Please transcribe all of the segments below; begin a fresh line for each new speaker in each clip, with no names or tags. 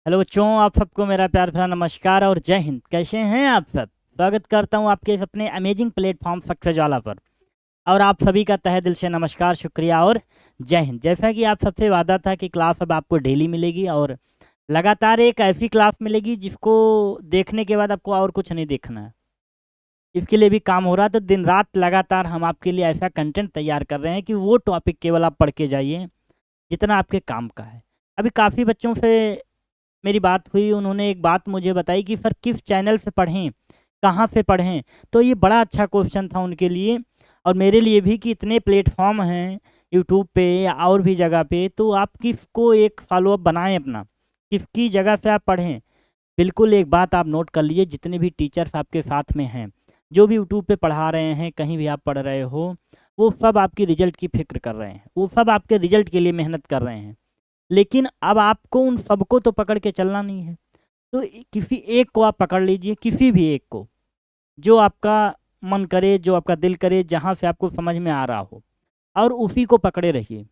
Hello बच्चों, आप सबको मेरा प्यार भरा नमस्कार और जय हिंद। कैसे हैं आप सब? स्वागत करता हूं आपके इस अपने अमेजिंग प्लेटफॉर्म सक्सेस वाला पर। और आप सभी का तहे दिल से नमस्कार, शुक्रिया और जय हिंद। जैसा कि आप सबसे वादा था कि क्लास अब आपको डेली मिलेगी और लगातार एक ऐसी क्लास मिलेगी जिसको देखने के बाद आपको और कुछ नहीं देखना है। इसके लिए भी काम हो रहा है, तो दिन रात लगातार हम आपके लिए ऐसा कंटेंट तैयार कर रहे हैं कि वो टॉपिक केवल आप पढ़ के जाइए जितना आपके काम का है। अभी काफ़ी बच्चों से मेरी बात हुई, उन्होंने एक बात मुझे बताई कि सर किस चैनल से पढ़ें, कहाँ से पढ़ें। तो ये बड़ा अच्छा क्वेश्चन था उनके लिए और मेरे लिए भी कि इतने प्लेटफॉर्म हैं यूट्यूब पे या और भी जगह पे, तो आप किसको एक फॉलोअप बनाएं अपना, किसकी जगह से आप पढ़ें। बिल्कुल एक बात आप नोट कर लीजिए, जितने भी टीचर्स आपके साथ में हैं, जो भी यूट्यूब पे पढ़ा रहे हैं, कहीं भी आप पढ़ रहे हो, वो सब आपकी रिजल्ट की फिक्र कर रहे हैं, वो सब आपके रिजल्ट के लिए मेहनत कर रहे हैं। लेकिन अब आपको उन सबको तो पकड़ के चलना नहीं है, तो किसी एक को आप पकड़ लीजिए, किसी भी एक को जो आपका मन करे, जो आपका दिल करे, जहाँ से आपको समझ में आ रहा हो, और उसी को पकड़े रहिए,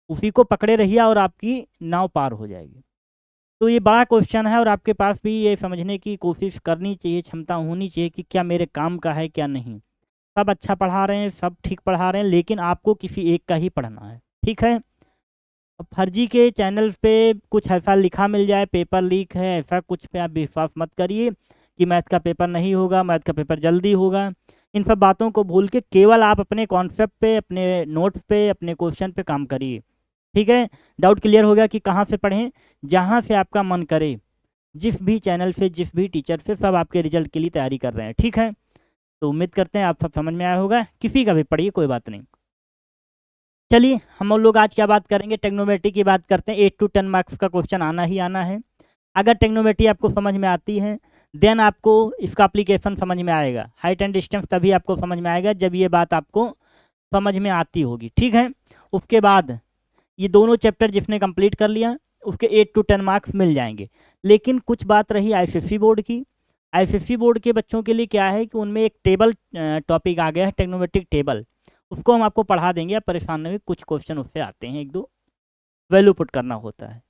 उसी को पकड़े रहिए और आपकी नाव पार हो जाएगी। तो ये बड़ा क्वेश्चन है और आपके पास भी ये समझने की कोशिश करनी चाहिए, क्षमता होनी चाहिए कि क्या मेरे काम का है क्या नहीं। सब अच्छा पढ़ा रहे हैं, सब ठीक पढ़ा रहे हैं, लेकिन आपको किसी एक का ही पढ़ना है, ठीक है। अब फर्जी के चैनल्स पे कुछ ऐसा लिखा मिल जाए, पेपर लीक है, ऐसा कुछ पे आप विश्वास मत करिए कि मैथ का पेपर नहीं होगा, मैथ का पेपर जल्दी होगा। इन सब बातों को भूल के केवल आप अपने कॉन्सेप्ट पे, अपने नोट्स पे, अपने क्वेश्चन पे काम करिए, ठीक है। डाउट क्लियर हो गया कि कहाँ से पढ़ें? जहाँ से आपका मन करे, जिस भी चैनल से, जिस भी टीचर से, सब आपके रिजल्ट के लिए तैयारी कर रहे हैं, ठीक है। तो उम्मीद करते हैं आप सब समझ में आया होगा, किसी का भी पढ़िए, कोई बात नहीं। चलिए हम लोग आज क्या बात करेंगे, टेक्नोमेट्री की बात करते हैं। 8 to 10 मार्क्स का क्वेश्चन आना ही आना है। अगर टेक्नोमेट्री आपको समझ में आती है, देन आपको इसका एप्लीकेशन समझ में आएगा। हाइट एंड डिस्टेंस तभी आपको समझ में आएगा जब ये बात आपको समझ में आती होगी, ठीक है। उसके बाद ये दोनों चैप्टर जिसने कंप्लीट कर लिया, उसके 8 to 10 मार्क्स मिल जाएंगे। लेकिन कुछ बात रही आईसीएसई बोर्ड की। आईसीएसई बोर्ड के बच्चों के लिए क्या है कि उनमें एक टेबल टॉपिक आ गया है, टेक्नोमेट्रिक टेबल। उसको हम आपको पढ़ा देंगे, आप परेशान नहीं, कुछ क्वेश्चन उससे आते हैं, एक दो वैल्यू पुट करना होता है।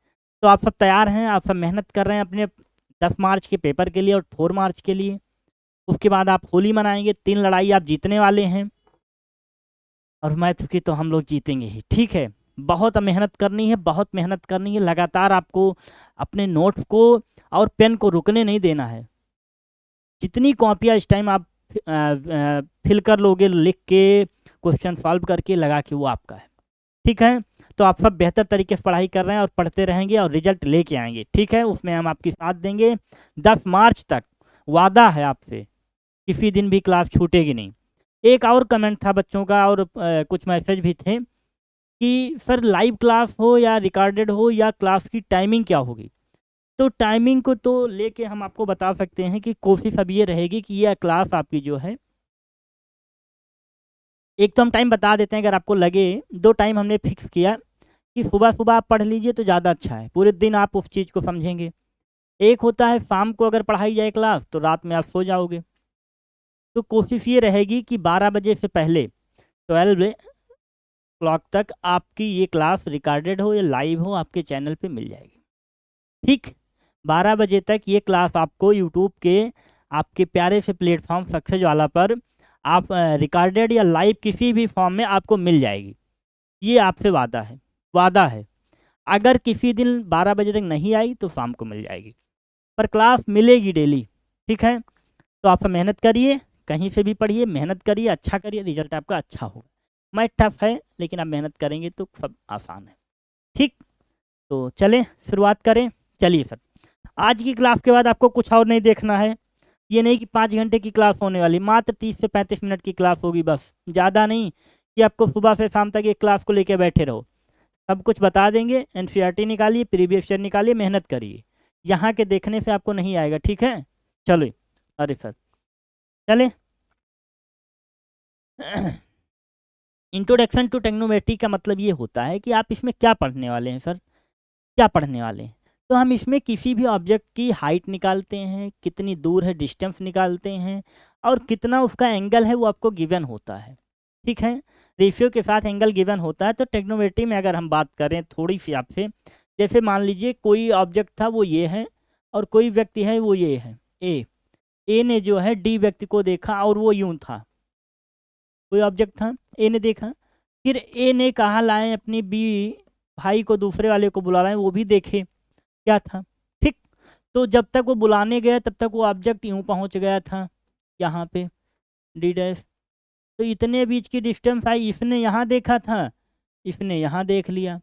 तो आप सब तैयार हैं, आप सब मेहनत कर रहे हैं अपने 10 मार्च के पेपर के लिए और 4 मार्च के लिए। उसके बाद आप होली मनाएंगे, 3 लड़ाई आप जीतने वाले हैं, और मैथ की तो हम लोग जीतेंगे ही, ठीक है। बहुत मेहनत करनी है, बहुत मेहनत करनी है, लगातार आपको अपने नोट्स को और पेन को रुकने नहीं देना है। जितनी कॉपियाँ इस टाइम आप फिल कर लोगे, लिख के, क्वेश्चन सॉल्व करके, लगा के, वो आपका है, ठीक है। तो आप सब बेहतर तरीके से पढ़ाई कर रहे हैं और पढ़ते रहेंगे और रिजल्ट लेके आएंगे, ठीक है। उसमें हम आपकी साथ देंगे 10 मार्च तक, वादा है आपसे, किसी दिन भी क्लास छूटेगी नहीं। एक और कमेंट था बच्चों का और कुछ मैसेज भी थे कि सर लाइव क्लास हो या रिकॉर्डेड हो, या क्लास की टाइमिंग क्या होगी। तो टाइमिंग को तो लेके हम आपको बता सकते हैं कि कोशिश अब ये रहेगी कि यह क्लास आपकी जो है, एक तो हम टाइम बता देते हैं, अगर आपको लगे, 2 टाइम हमने फिक्स किया कि सुबह सुबह आप पढ़ लीजिए तो ज़्यादा अच्छा है, पूरे दिन आप उस चीज़ को समझेंगे। एक होता है शाम को अगर पढ़ाई जाए क्लास, तो रात में आप सो जाओगे। तो कोशिश ये रहेगी कि 12 बजे से पहले 12 क्लॉक तक आपकी ये क्लास रिकॉर्डेड हो या लाइव हो, आपके चैनल पे मिल जाएगी, ठीक। 12 बजे तक ये क्लास आपको यूट्यूब के आपके प्यारे से प्लेटफॉर्म सक्सेस वाला पर आप रिकॉर्डेड या लाइव किसी भी फॉर्म में आपको मिल जाएगी। ये आपसे वादा है, वादा है। अगर किसी दिन 12 बजे तक नहीं आई तो शाम को मिल जाएगी, पर क्लास मिलेगी डेली, ठीक है। तो आप मेहनत करिए, कहीं से भी पढ़िए, मेहनत करिए, अच्छा करिए, रिजल्ट आपका अच्छा होगा। मैथ टफ है, लेकिन आप मेहनत करेंगे तो सब आसान है, ठीक। तो चलें शुरुआत करें। चलिए सर, आज की क्लास के बाद आपको कुछ और नहीं देखना है। ये नहीं कि 5 घंटे की क्लास होने वाली, मात्र 30 से 35 मिनट की क्लास होगी, बस, ज़्यादा नहीं कि आपको सुबह से शाम तक एक क्लास को लेकर बैठे रहो। सब कुछ बता देंगे, एनसीईआरटी निकालिए, प्रीवियस ईयर निकालिए, मेहनत करिए। यहाँ के देखने से आपको नहीं आएगा, ठीक है। चलो, अरे सर चले। इंट्रोडक्शन टू टेक्नोमेट्री का मतलब ये होता है कि आप इसमें क्या पढ़ने वाले हैं सर, क्या पढ़ने वाले हैं। तो हम इसमें किसी भी ऑब्जेक्ट की हाइट निकालते हैं, कितनी दूर है डिस्टेंस निकालते हैं, और कितना उसका एंगल है वो आपको गिवन होता है, ठीक है। रेशियो के साथ एंगल गिवन होता है। तो टेक्नोमेट्री में अगर हम बात करें थोड़ी सी आपसे, जैसे मान लीजिए कोई ऑब्जेक्ट था वो ये है, और कोई व्यक्ति है वो ये है ए ने जो है डी व्यक्ति को देखा और वो यूं था। कोई ऑब्जेक्ट था, ए ने देखा, फिर ए ने कहा लाएं अपनी बी भाई को दूसरे वाले को बुला लाएं, वो भी देखे क्या था। ठीक, तो जब तक वो बुलाने गया तब तक वो ऑब्जेक्ट यूं पहुंच गया था यहाँ पे डी डैश। तो इतने बीच की डिस्टेंस आई, इसने यहाँ देखा था, इसने यहाँ देख लिया।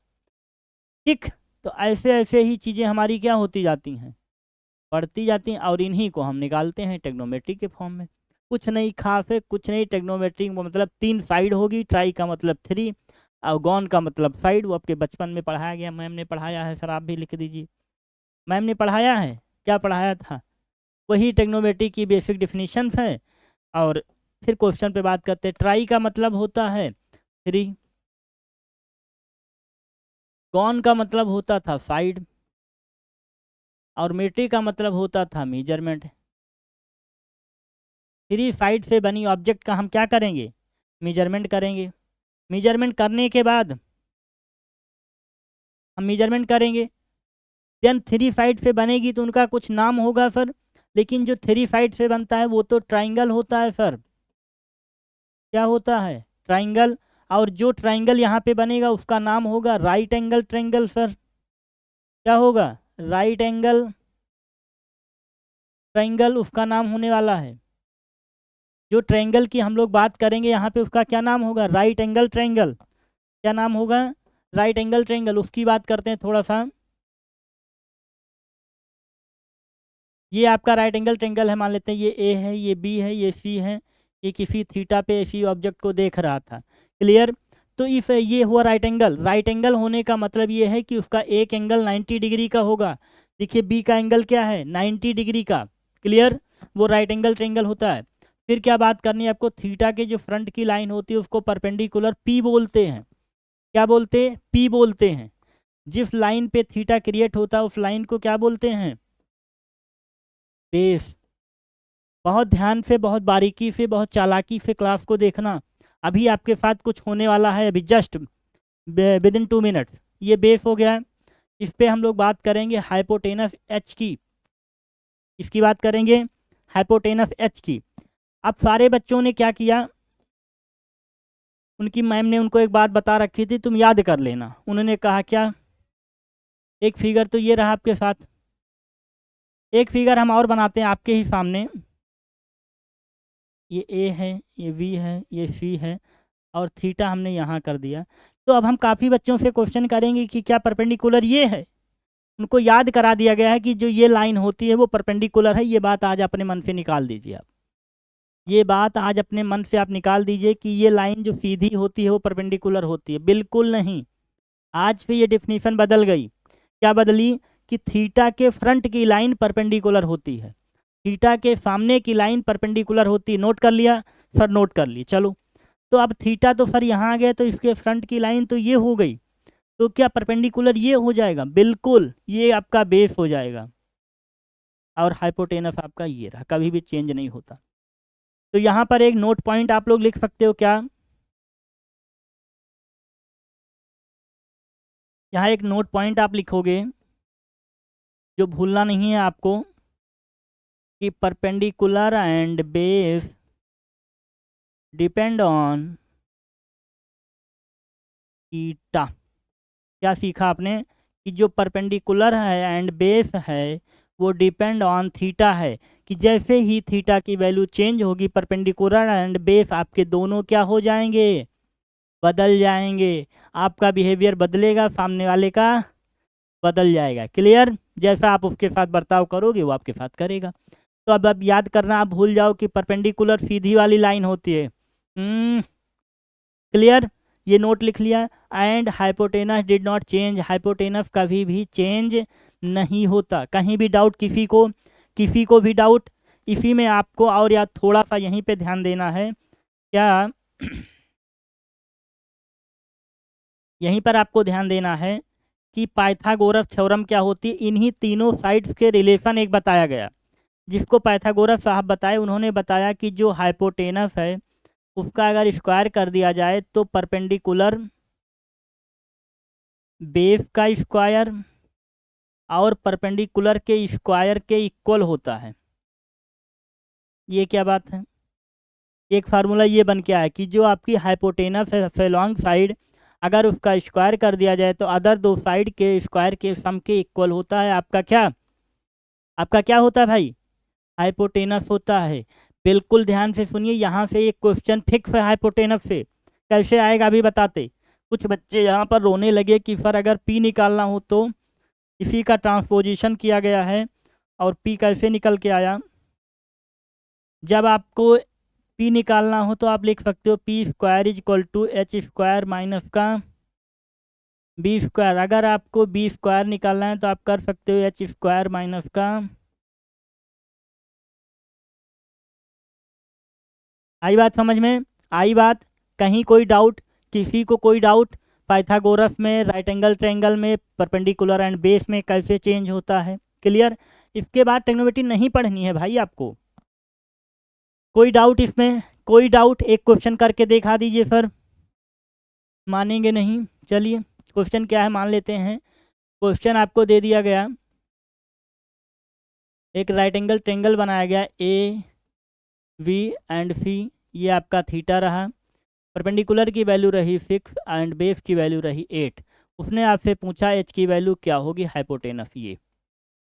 ठीक, तो ऐसे ऐसे ही चीज़ें हमारी क्या होती जाती हैं, बढ़ती जाती हैं, और इन्हीं को हम निकालते हैं ट्रिग्नोमेट्री के फॉर्म में। कुछ नहीं खास है, कुछ नहीं, ट्रिग्नोमेट्री का मतलब 3 साइड होगी, ट्राई का मतलब 3 और गॉन का मतलब साइड। वो आपके बचपन में पढ़ाया गया, मैम ने पढ़ाया है, सर आप भी लिख दीजिए। मैम ने पढ़ाया है, क्या पढ़ाया था, वही ट्रिग्नोमेट्री की बेसिक डिफिनीशन है। और फिर क्वेश्चन पे बात करते हैं। ट्राई का मतलब होता है 3, गॉन का मतलब होता था साइड, और मेट्री का मतलब होता था मेजरमेंट। 3 साइड से बनी ऑब्जेक्ट का हम क्या करेंगे, मेजरमेंट करेंगे। मेजरमेंट करने के बाद हम मेजरमेंट करेंगे, देन 3 साइड से बनेगी तो उनका कुछ नाम होगा सर। लेकिन जो 3 साइड से बनता है वो तो ट्राइंगल होता है सर, क्या होता है, ट्राइंगल। और जो ट्राइंगल यहाँ पे बनेगा उसका नाम होगा राइट एंगल ट्राइंगल सर। क्या होगा, राइट एंगल ट्राइंगल उसका नाम होने वाला है। जो ट्रायंगल की हम लोग बात करेंगे यहाँ पे उसका क्या नाम होगा, राइट एंगल ट्रायंगल। क्या नाम होगा, राइट एंगल ट्रायंगल। उसकी बात करते हैं थोड़ा सा। ये आपका राइट एंगल ट्रायंगल है, मान लेते हैं ये ए है, ये बी है, ये सी है, ये किसी थीटा पे इसी ऑब्जेक्ट को देख रहा था। क्लियर। तो इस ये हुआ राइट एंगल। राइट एंगल होने का मतलब ये है कि उसका एक एंगल 90 डिग्री का होगा। देखिए बी का एंगल क्या है, 90 डिग्री का। क्लियर, वो राइट एंगल ट्रायंगल होता है। फिर क्या बात करनी है आपको, थीटा के जो फ्रंट की लाइन होती है उसको परपेंडिकुलर पी बोलते हैं। क्या बोलते हैं, पी बोलते हैं। जिस लाइन पे थीटा क्रिएट होता है उस लाइन को क्या बोलते हैं, बेस। बहुत ध्यान से, बहुत बारीकी से, बहुत चालाकी से क्लास को देखना। अभी आपके साथ कुछ होने वाला है, अभी जस्ट विद इन 2 मिनट। ये बेस हो गया है। इस पे हम लोग बात करेंगे हाइपोटेनस एच की, इसकी बात करेंगे हाइपोटेनस एच की। अब सारे बच्चों ने क्या किया, उनकी मैम ने उनको एक बात बता रखी थी, तुम याद कर लेना। उन्होंने कहा क्या, एक फिगर तो ये रहा आपके साथ, एक फिगर हम और बनाते हैं आपके ही सामने। ये ए है, ये बी है, ये सी है, और थीटा हमने यहाँ कर दिया। तो अब हम काफ़ी बच्चों से क्वेश्चन करेंगे कि क्या परपेंडिकुलर ये है। उनको याद करा दिया गया है कि जो ये लाइन होती है वो परपेंडिकुलर है। ये बात आज अपने मन से निकाल दीजिए आप, ये बात आज अपने मन से आप निकाल दीजिए कि ये लाइन जो सीधी होती है वो परपेंडिकुलर होती है। बिल्कुल नहीं, आज पे ये डिफिनीशन बदल गई। क्या बदली, कि थीटा के फ्रंट की लाइन परपेंडिकुलर होती है, थीटा के सामने की लाइन परपेंडिकुलर होती है। नोट कर लिया सर, नोट कर ली, चलो। तो अब थीटा तो सर यहाँ आ गया, तो इसके फ्रंट की लाइन तो ये हो गई, तो क्या परपेंडिकुलर ये हो जाएगा, बिल्कुल ये आपका बेस हो जाएगा। और हाइपोटेनस आपका ये रहा, कभी भी चेंज नहीं होता। तो यहाँ पर एक नोट पॉइंट आप लोग लिख सकते हो, क्या, यहाँ एक नोट पॉइंट आप लिखोगे जो भूलना नहीं है आपको, कि perpendicular and base depend on theta. क्या सीखा आपने, कि जो परपेंडिकुलर है एंड बेस है वो डिपेंड ऑन थीटा है। कि जैसे ही थीटा की वैल्यू चेंज होगी, परपेंडिकुलर एंड बेस आपके दोनों क्या हो जाएंगे, बदल जाएंगे। आपका बिहेवियर बदलेगा, सामने वाले का बदल जाएगा। क्लियर, जैसा आप उसके साथ बर्ताव करोगे वो आपके साथ करेगा। तो अब याद करना, आप भूल जाओ कि परपेंडिकुलर सीधी वाली लाइन होती है। क्लियर, ये नोट लिख लिया। And hypotenuse did not change, hypotenuse कभी भी चेंज नहीं होता। कहीं भी डाउट किसी को भी डाउट, इसी में आपको और याद थोड़ा सा यहीं पे ध्यान देना है। क्या यहीं पर आपको ध्यान देना है कि पाइथागोरस थ्योरम क्या होती है। इन्हीं तीनों साइड्स के रिलेशन एक बताया गया, जिसको पाइथागोरस साहब बताए। उन्होंने बताया कि जो हाइपोटेनस है उसका अगर स्क्वायर कर दिया जाए तो परपेंडिकुलर बेस का स्क्वायर और परपेंडिकुलर के स्क्वायर के इक्वल होता है। ये क्या बात है? एक फार्मूला ये बन के आया कि जो आपकी हाइपोटेनस है फेलोंग साइड, अगर उसका स्क्वायर कर दिया जाए तो अदर दो साइड के स्क्वायर के सम के इक्वल होता है। आपका क्या होता है भाई? हाइपोटेनस होता है। बिल्कुल ध्यान से सुनिए, यहाँ से एक क्वेश्चन फिक्स है हाइपोटेनस से। कैसे आएगा अभी बताते। कुछ बच्चे यहाँ पर रोने लगे कि सर अगर पी निकालना हो तो इसी का ट्रांसपोजिशन किया गया है और पी कैसे निकल के आया। जब आपको पी निकालना हो तो आप लिख सकते हो p square is equal to h square minus का बी स्क्वायर। अगर आपको बी स्क्वायर निकालना है तो आप कर सकते हो एच स्क्वायर माइनस का। आई बात समझ में? आई बात? कहीं कोई डाउट? किसी को कोई डाउट? पाइथागोरस में, राइट एंगल ट्रायंगल में, परपेंडिकुलर एंड बेस में कैसे चेंज होता है? क्लियर? इसके बाद ट्रिग्नोमेट्री नहीं पढ़नी है भाई आपको। कोई डाउट इसमें? कोई डाउट? एक क्वेश्चन करके दिखा दीजिए सर। मानेंगे नहीं। चलिए क्वेश्चन क्या है मान लेते हैं। क्वेश्चन आपको दे दिया गया, एक राइट एंगल ट्रायंगल बनाया गया ए वी एंड सी, ये आपका थीटा रहा। परपेंडिकुलर की वैल्यू रही 6 एंड बेस की वैल्यू रही 8। उसने आपसे पूछा एच की वैल्यू क्या होगी हाइपोटेनस। ये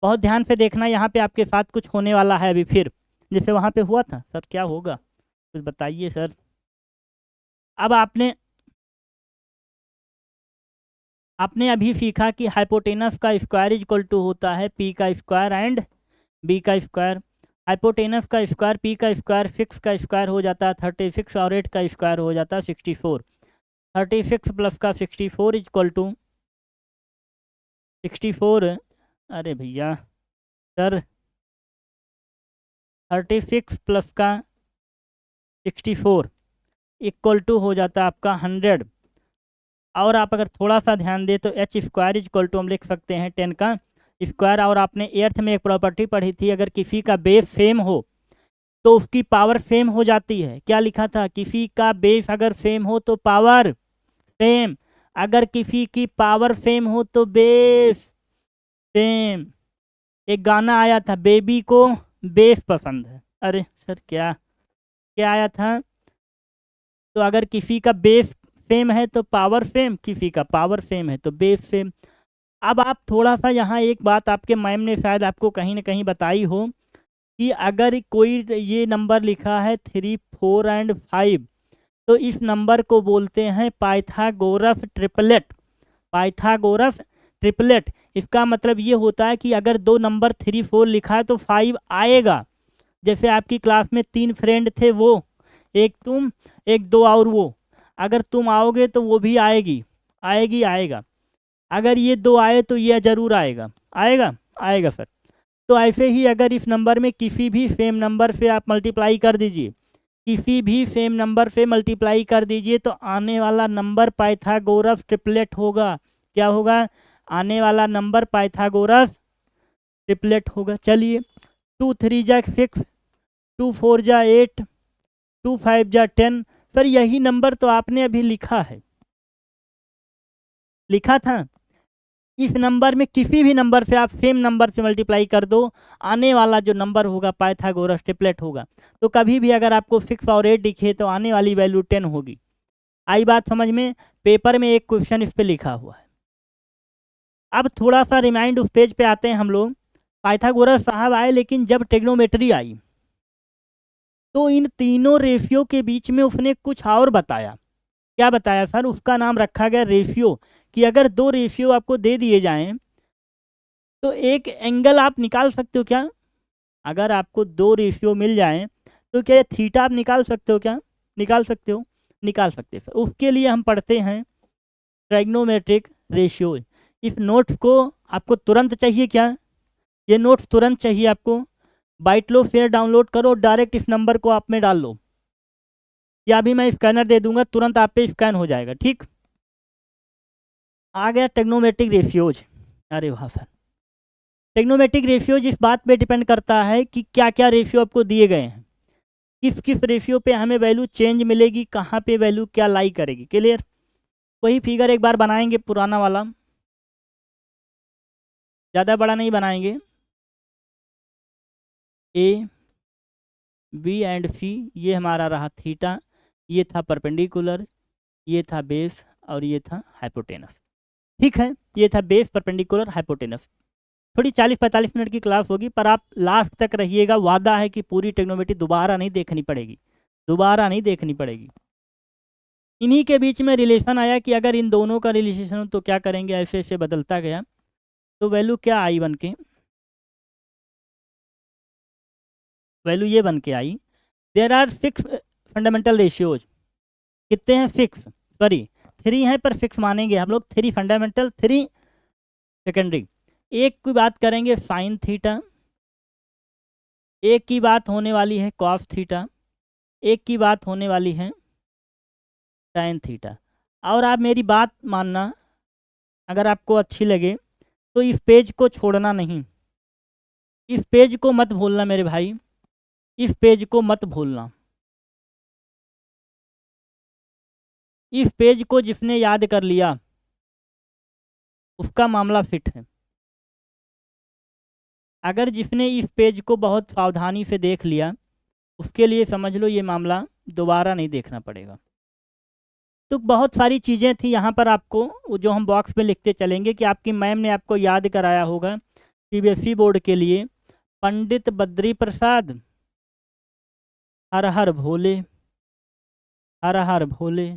बहुत ध्यान से देखना, यहाँ पे आपके साथ कुछ होने वाला है अभी फिर, जैसे वहाँ पे हुआ था। सर क्या होगा कुछ बताइए सर। अब आपने अभी सीखा कि हाइपोटेनस का स्क्वायर इज इक्वल टू होता है पी का स्क्वायर एंड बी का स्क्वायर। हाइपोटेनस का स्क्वायर पी का स्क्वायर 6 का स्क्वायर हो जाता है 36 और 8 का स्क्वायर हो जाता है 64। 36 प्लस का 64 इज इक्वल टू 64। अरे भैया सर 36 प्लस का 64 इक्वल टू हो जाता है आपका 100। और आप अगर थोड़ा सा ध्यान दें तो h square is equal to हम लिख सकते हैं 10 का स्क्वायर। और आपने एर्थ में एक प्रॉपर्टी पढ़ी थी, अगर किसी का बेस सेम हो तो उसकी पावर सेम हो जाती है। क्या लिखा था? किसी का बेस अगर सेम हो तो पावर सेम, अगर किसी की पावर सेम हो तो बेस सेम। एक गाना आया था, बेबी को बेस पसंद है। अरे सर क्या क्या आया था? तो अगर किसी का बेस सेम है तो पावर सेम, किसी का पावर सेम है तो बेस सेम। अब आप थोड़ा सा यहाँ एक बात आपके मैम ने शायद आपको कहीं ना कहीं बताई हो कि अगर कोई ये नंबर लिखा है 3, 4 एंड 5, तो इस नंबर को बोलते हैं पाइथागोरस ट्रिपलेट। पाइथागोरस ट्रिपलेट, इसका मतलब ये होता है कि अगर दो नंबर 3, 4 लिखा है तो 5 आएगा। जैसे आपकी क्लास में 3 फ्रेंड थे, वो एक तुम एक दो और वो, अगर तुम आओगे तो वो भी आएगी, आएगा। अगर ये दो आए तो ये ज़रूर आएगा, आएगा सर। तो ऐसे ही अगर इस नंबर में किसी भी सेम नंबर से आप मल्टीप्लाई कर दीजिए, किसी भी सेम नंबर से मल्टीप्लाई कर दीजिए, तो आने वाला नंबर पाइथागोरस ट्रिपलेट होगा। क्या होगा? आने वाला नंबर पाइथागोरस ट्रिपलेट होगा। चलिए 2 3 जा 6, 2 4 जा 8, 2 5 जा 10। सर यही नंबर तो आपने अभी लिखा है, लिखा था। इस नंबर में किसी भी नंबर से आप सेम नंबर से मल्टीप्लाई कर दो, आने वाला जो नंबर होगा पाइथागोरस ट्रिपलेट होगा। तो कभी भी अगर आपको 6 और 8 दिखे तो आने वाली वैल्यू 10 होगी। आई बात समझ में? पेपर में एक क्वेश्चन इस पे लिखा हुआ है। अब थोड़ा सा रिमाइंड उस पेज पे आते हैं हम लोग। पाइथागोरस साहब आए, लेकिन जब ट्रिग्नोमेट्री आई तो इन तीनों रेशियो के बीच में उसने कुछ और बताया। क्या बताया सर? उसका नाम रखा गया रेशियो, कि अगर दो रेशियो आपको दे दिए जाएं तो एक एंगल आप निकाल सकते हो क्या? अगर आपको दो रेशियो मिल जाएं तो क्या थीटा आप निकाल सकते हो क्या? निकाल सकते हो? निकाल सकते हैं। उसके लिए हम पढ़ते हैं ट्राइग्नोमेट्रिक रेशियो। इस नोट्स को आपको तुरंत चाहिए क्या? ये नोट्स तुरंत चाहिए आपको? बाइट लो, शेयर डाउनलोड करो, डायरेक्ट इस नंबर को आप में डाल लो, या अभी मैं स्कैनर दे दूंगा, तुरंत आप पे स्कैन हो जाएगा। ठीक, आ गया ट्रिग्नोमेट्रिक रेशियोज। अरे वाह सर, ट्रिग्नोमेट्रिक रेशियोज इस बात पे डिपेंड करता है कि क्या क्या रेशियो आपको दिए गए हैं, किस किस रेशियो पे हमें वैल्यू चेंज मिलेगी, कहाँ पे वैल्यू क्या लाई करेगी। क्लियर? वही फिगर एक बार बनाएंगे पुराना वाला। ज़्यादा बड़ा नहीं बनाएंगे। ए बी एंड सी, ये हमारा रहा थीटा, ये था परपेंडिकुलर, ये था बेस और ये था हाइपोटेनस। ठीक है, ये था बेस, परपेंडिकुलर, हाइपोटेनस। थोड़ी 40-45 मिनट की क्लास होगी, पर आप लास्ट तक रहिएगा। वादा है कि पूरी ट्रिग्नोमेट्री दोबारा नहीं देखनी पड़ेगी, दोबारा नहीं देखनी पड़ेगी। इन्हीं के बीच में रिलेशन आया कि अगर इन दोनों का रिलेशन हो तो क्या करेंगे, ऐसे ऐसे बदलता गया। तो वैल्यू क्या आई बन के, वैल्यू ये बन के आई, देयर आर 6 फंडामेंटल रेशियोज। कितने हैं? 6, सॉरी 3 हैं, पर 6 मानेंगे हम लोग। 3 फंडामेंटल, 3 सेकेंडरी। एक की बात करेंगे साइन थीटा, एक की बात होने वाली है कॉस थीटा, एक की बात होने वाली है tan थीटा। और आप मेरी बात मानना, अगर आपको अच्छी लगे तो इस पेज को छोड़ना नहीं, इस पेज को मत भूलना मेरे भाई, इस पेज को मत भूलना। इस पेज को जिसने याद कर लिया उसका मामला फिट है। अगर जिसने इस पेज को बहुत सावधानी से देख लिया उसके लिए समझ लो ये मामला दोबारा नहीं देखना पड़ेगा। तो बहुत सारी चीज़ें थी यहाँ पर, आपको वो जो हम बॉक्स में लिखते चलेंगे कि आपकी मैम ने आपको याद कराया होगा सीबीएसई बोर्ड के लिए। पंडित बद्री प्रसाद, हर हर भोले, हर हर भोले।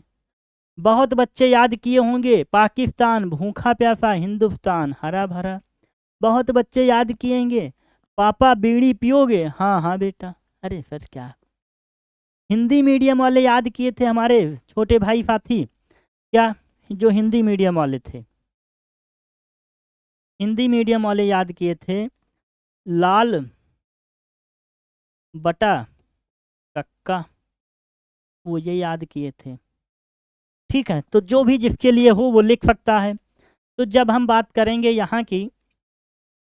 बहुत बच्चे याद किए होंगे पाकिस्तान भूखा प्यासा हिंदुस्तान हरा भरा। बहुत बच्चे याद किएंगे पापा बीड़ी पियोगे, हाँ हाँ बेटा। अरे सर क्या, हिंदी मीडियम वाले याद किए थे हमारे छोटे भाई साथी, क्या जो हिंदी मीडियम वाले थे, हिंदी मीडियम वाले याद किए थे लाल बटा कक्का, वो ये याद किए थे। ठीक है, तो जो भी जिसके लिए हो वो लिख सकता है। तो जब हम बात करेंगे यहाँ की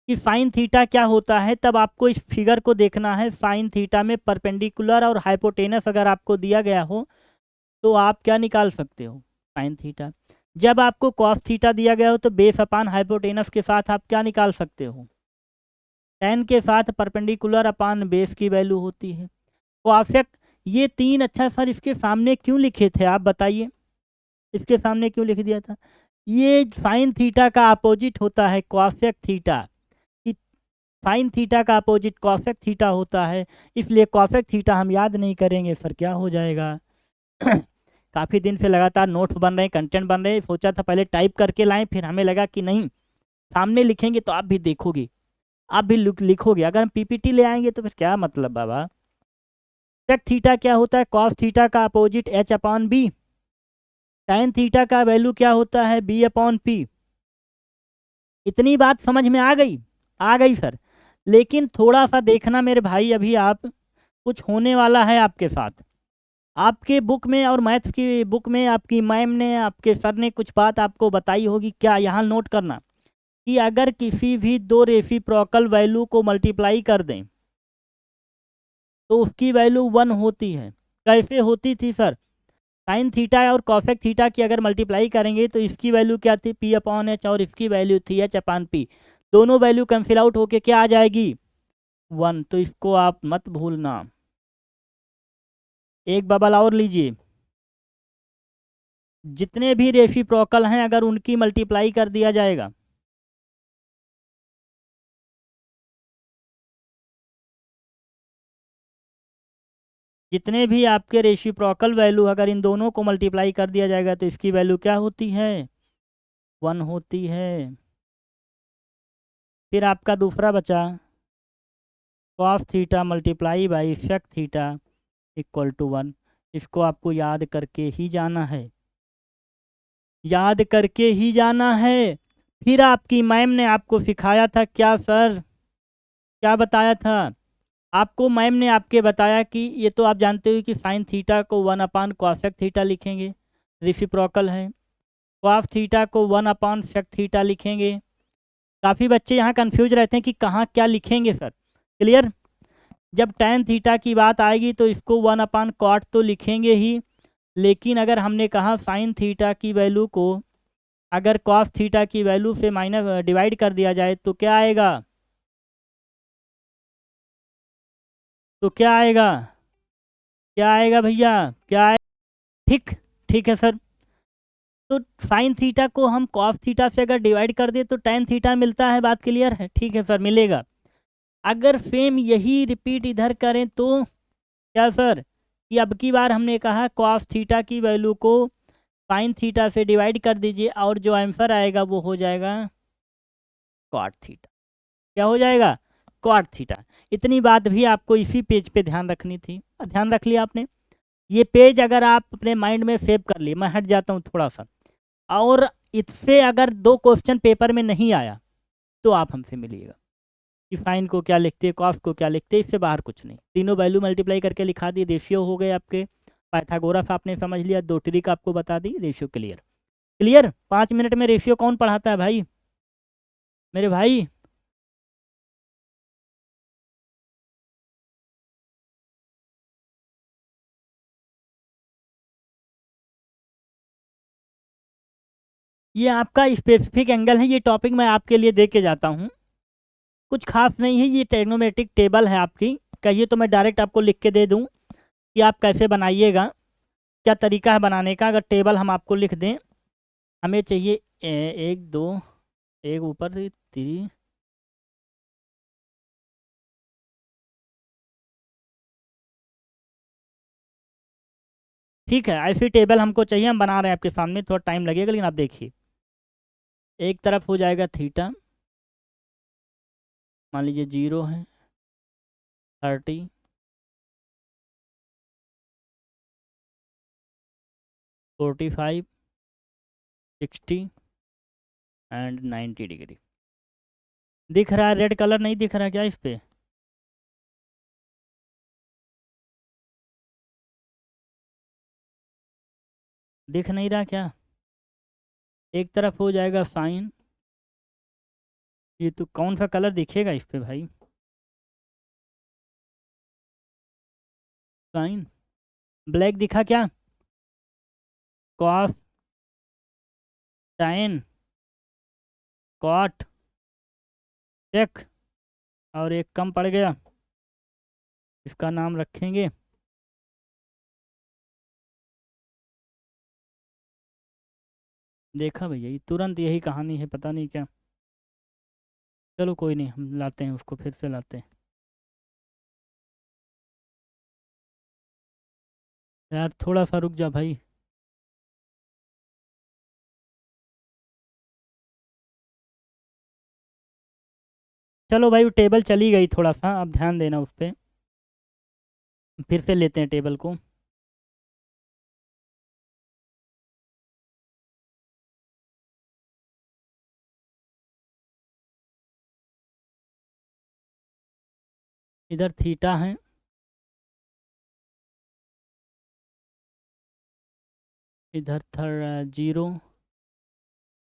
कि साइन थीटा क्या होता है, तब आपको इस फिगर को देखना है। साइन थीटा में परपेंडिकुलर और हाइपोटेनस अगर आपको दिया गया हो तो आप क्या निकाल सकते हो, साइन थीटा। जब आपको कॉस थीटा दिया गया हो तो बेस अपान हाइपोटेनस के साथ आप क्या निकाल सकते हो, टेन के साथ परपेंडिकुलर अपान बेस की वैल्यू होती है। कॉसेक, ये 3, अच्छा सर इसके सामने क्यों लिखे थे आप बताइए, इसके सामने क्यों लिख दिया था? ये साइन थीटा का अपोजिट होता है कॉसेक थीटा, साइन थीटा का अपोजिट कॉसेक थीटा होता है, इसलिए कॉसेक थीटा हम याद नहीं करेंगे सर क्या हो जाएगा। काफ़ी दिन से लगातार नोट्स बन रहे हैं, कंटेंट बन रहे हैं, सोचा था पहले टाइप करके लाएं, फिर हमें लगा कि नहीं सामने लिखेंगे तो आप भी देखोगे, आप भी लिखोगे। अगर हम पीपीटी ले आएंगे तो फिर क्या मतलब बाबा। सेक थीटा क्या होता है, कॉस थीटा का opposite h upon b. Tan theta का वैल्यू क्या होता है, बी अपॉन पी। इतनी बात समझ में आ गई? आ गई सर। लेकिन थोड़ा सा देखना मेरे भाई, अभी आप कुछ होने वाला है आपके साथ। आपके बुक में और मैथ्स की बुक में आपकी मैम ने, आपके सर ने कुछ बात आपको बताई होगी, क्या यहाँ नोट करना कि अगर किसी भी दो रेसिप्रोकल वैल्यू को मल्टीप्लाई कर दें तो उसकी वैल्यू 1 होती है। कैसे होती थी सर? साइन थीटा और कॉसेक थीटा की अगर मल्टीप्लाई करेंगे तो इसकी वैल्यू क्या थी, पी अपॉन एच, और इसकी वैल्यू थी एच अपॉन पी। दोनों वैल्यू कैंसिल आउट होके क्या आ जाएगी, 1। तो इसको आप मत भूलना। एक बबल और लीजिए, जितने भी रेसिप्रोकल हैं अगर उनकी मल्टीप्लाई कर दिया जाएगा जितने भी आपके रेसिप्रोकल वैल्यू अगर इन दोनों को मल्टीप्लाई कर दिया जाएगा तो इसकी वैल्यू क्या होती है, 1 होती है। फिर आपका दूसरा बचा cos theta multiply by sec theta equal to 1। इसको आपको याद करके ही जाना है, याद करके ही जाना है। फिर आपकी मैम ने आपको सिखाया था क्या सर, क्या बताया था आपको? मैम ने आपके बताया कि ये तो आप जानते हो कि साइन थीटा को 1 अपान कॉसेक थीटा लिखेंगे, रेसिप्रोकल है। कॉस थीटा को 1 अपान सेक थीटा लिखेंगे। काफ़ी बच्चे यहाँ कंफ्यूज रहते हैं कि कहाँ क्या लिखेंगे सर, क्लियर? जब tan थीटा की बात आएगी तो इसको 1 अपान कॉट तो लिखेंगे ही, लेकिन अगर हमने कहा साइन थीटा की वैल्यू को अगर कॉस थीटा की वैल्यू से माइनस डिवाइड कर दिया जाए तो क्या आएगा? तो क्या आएगा? क्या आएगा भैया? क्या आए? ठीक, ठीक है सर। तो साइन थीटा को हम कॉस थीटा से अगर डिवाइड कर दे तो टेन थीटा मिलता है, बात क्लियर है? ठीक है सर, मिलेगा। अगर सेम यही रिपीट इधर करें तो क्या सर, कि अब की बार हमने कहा कॉस थीटा की वैल्यू को साइन थीटा से डिवाइड कर दीजिए और जो आंसर आएगा वो हो जाएगा कॉट थीटा। क्या हो जाएगा? Cot theta. इतनी बात भी आपको इसी पेज पे ध्यान रखनी थी, ध्यान रख लिया आपने। ये पेज अगर आप अपने माइंड में सेव कर लिए, मैं हट जाता हूँ थोड़ा सा, और इससे अगर 2 क्वेश्चन पेपर में नहीं आया तो आप हमसे मिलिएगा कि साइन को क्या लिखते हैं, कॉस को क्या लिखते हैं, इससे बाहर कुछ नहीं। तीनों वैल्यू मल्टीप्लाई करके लिखा दी, रेशियो हो गए आपके। पाइथागोरस आपने समझ लिया, 2 ट्रिक आपको बता दी, रेशियो क्लियर। क्लियर? 5 मिनट में रेशियो कौन पढ़ाता है भाई, मेरे भाई? ये आपका स्पेसिफिक एंगल है, ये टॉपिक मैं आपके लिए दे के जाता हूँ, कुछ खास नहीं है। ये ट्रिग्नोमेट्रिक टेबल है आपकी। कहिए तो मैं डायरेक्ट आपको लिख के दे दूँ कि आप कैसे बनाइएगा, क्या तरीका है बनाने का। अगर टेबल हम आपको लिख दें, हमें चाहिए 1 2, एक ऊपर से 3, ठीक है, ऐसी टेबल हमको चाहिए, हम बना रहे हैं आपके सामने, थोड़ा टाइम लगेगा लेकिन आप देखिए। एक तरफ हो जाएगा थीटा, मान लीजिए 0 है, 30, 45, 60 एंड 90 डिग्री। दिख रहा है? रेड कलर नहीं दिख रहा क्या इस पे? दिख नहीं रहा क्या? एक तरफ हो जाएगा साइन, ये तो कौन सा कलर दिखेगा इस पे भाई? साइन ब्लैक दिखा क्या? कॉस, साइन, कॉट, चेक, और एक कम पड़ गया, इसका नाम रखेंगे देखा भैया, ये तुरंत यही कहानी है, पता नहीं क्या। चलो कोई नहीं, हम लाते हैं उसको, फिर से लाते हैं। यार थोड़ा सा रुक जा भाई। चलो भाई, वो टेबल चली गई, थोड़ा सा आप ध्यान देना उस पर। फिर से लेते हैं टेबल को। इधर थीटा है, इधर 0,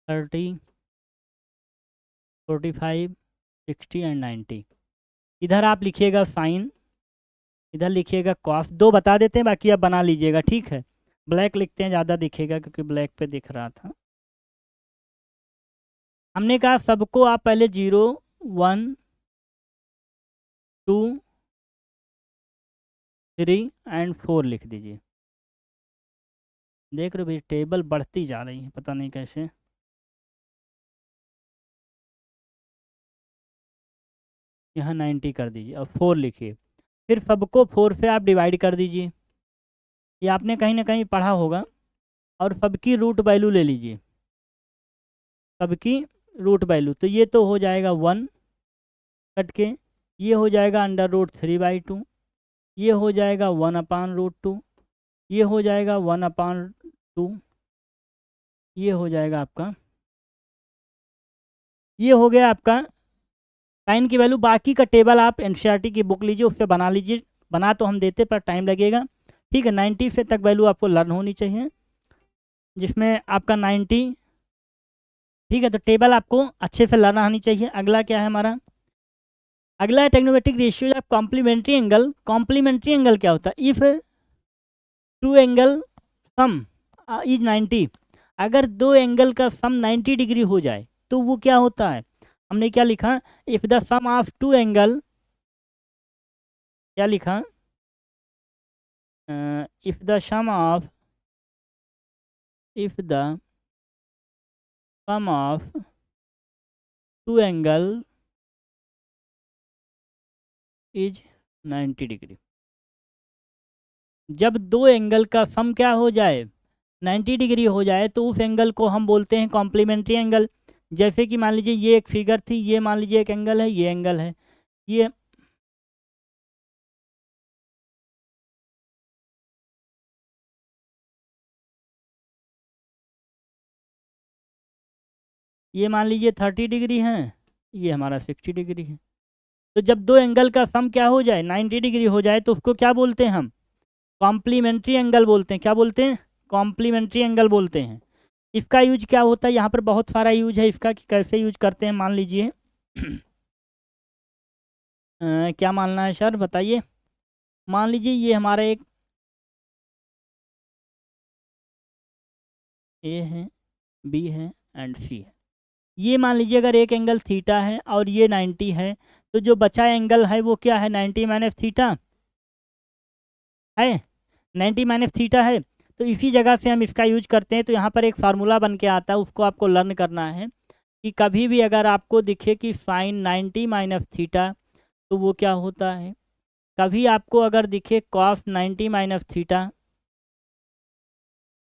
30, 45, 60 एंड 90। इधर आप लिखिएगा साइन, इधर लिखिएगा कॉस। 2 बता देते हैं, बाकी आप बना लीजिएगा, ठीक है? ब्लैक लिखते हैं, ज़्यादा दिखेगा क्योंकि ब्लैक पे दिख रहा था। हमने कहा सबको आप पहले 0, 1, 2, 3 एंड 4 लिख दीजिए। देख रहे हो भाई, टेबल बढ़ती जा रही है, पता नहीं कैसे। यहाँ 90 कर दीजिए और 4 लिखिए। फिर सबको 4 से आप डिवाइड कर दीजिए, ये आपने कहीं ना कहीं पढ़ा होगा। और सबकी रूट वैल्यू ले लीजिए, सबकी रूट वैल्यू, तो ये तो हो जाएगा 1 कट के, ये हो जाएगा √3/2, ये हो जाएगा 1/√2, ये हो जाएगा 1/2, ये हो जाएगा आपका, ये हो गया आपका साइन की वैल्यू। बाकी का टेबल आप एनसीईआरटी की बुक लीजिए, उससे बना लीजिए। बना तो हम देते पर टाइम लगेगा, ठीक है? 90 से तक वैल्यू आपको लर्न होनी चाहिए, जिसमें आपका 90, ठीक है? तो टेबल आपको अच्छे से लर्न आनी चाहिए। अगला क्या है हमारा? अगला है trigonometric ratio of complementary angle. Complementary angle क्या होता है? If two angle sum is 90, अगर दो एंगल का सम 90 डिग्री हो जाए तो वो क्या होता है? हमने क्या लिखा? If the sum of two angle, क्या लिखा? If the sum of two angle is 90 degree. जब दो एंगल का सम क्या हो जाए? 90 डिग्री हो जाए तो उस एंगल को हम बोलते हैं कॉम्प्लीमेंट्री एंगल। जैसे कि मान लीजिए ये एक फिगर थी, ये मान लीजिए एक एंगल है, ये एंगल है, ये मान लीजिए 30 डिग्री है, ये हमारा 60 डिग्री है। तो जब दो एंगल का सम क्या हो जाए? 90 डिग्री हो जाए तो उसको क्या बोलते हैं हम? कॉम्प्लीमेंट्री एंगल बोलते हैं। क्या बोलते हैं? कॉम्प्लीमेंट्री एंगल बोलते हैं। इसका यूज क्या होता है? यहाँ पर बहुत सारा यूज है इसका कि कैसे यूज करते हैं। मान लीजिए क्या मानना है सर, बताइए। मान लीजिए ये हमारा एक ए है, बी है एंड सी है। ये मान लीजिए अगर एक एंगल थीटा है और ये 90 है, तो जो बचा एंगल है वो क्या है? 90 माइनस थीटा है, 90 माइनस थीटा है। तो इसी जगह से हम इसका यूज करते हैं। तो यहाँ पर एक फार्मूला बन के आता है, उसको आपको लर्न करना है कि कभी भी अगर आपको दिखे कि साइन 90 माइनस थीटा तो वो क्या होता है। कभी आपको अगर दिखे कॉस 90 माइनस थीटा